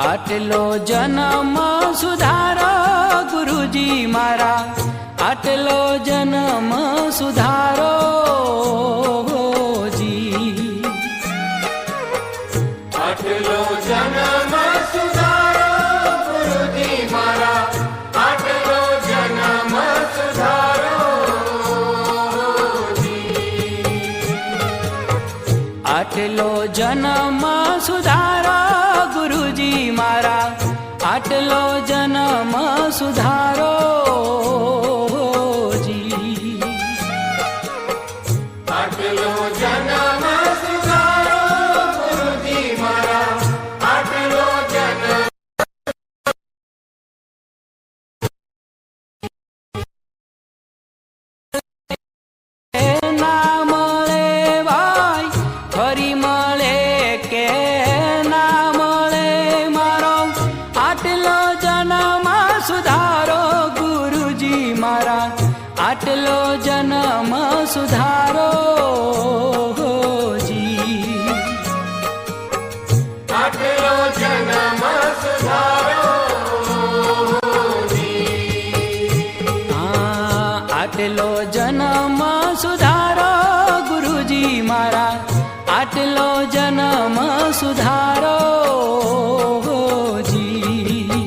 આટલો જન્મ સુધારો ગુરુજી મારા, આટલો જન્મ સુધારો જી, આટલો જન્મ સુધારો ગુરુજી મારા, આટલો જન્મ સુધારો આટલો જન્મ સુધારો ગુરુજી મારા, આટલો જન્મ સુધારો જી, આટલો જન્મ સુધારો ગુરુજી મારા, આટલો જન્મ ના મળે ભાઈ ફરી મળે કે ના મળે મારો, આટલો જન્મ સુધારો ગુરુજી મારા, આટલો જન્મ સુધારો જી, આટલો જન્મ સુધારો આટલો જન્મ સુધારો ગુરુજી મારા, આટલો જન્મ સુધારો જી,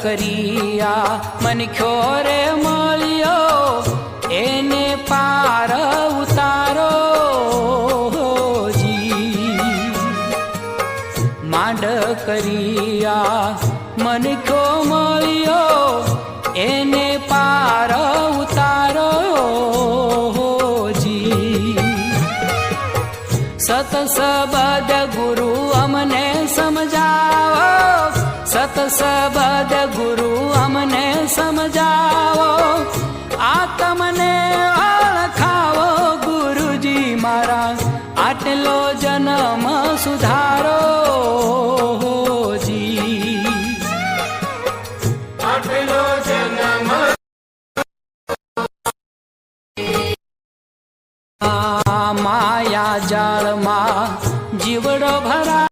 કરિયા મનખ્યો રે મળ્યો એને પાર ઉતારો જી, માંડ કરિયા મનખ્યો મળ્યો એને પાર ઉતારો જી, સત સબદ ગુરુ અમને સમજાવો, સત સબદ ગુરુ અમને સમજાવો, આ તમને ઓળખાવો ગુરુજી મારા, આટલો જન્મ સુધારો જી, આટલો જન્મ માયા જાળમાં જીવડો ભરા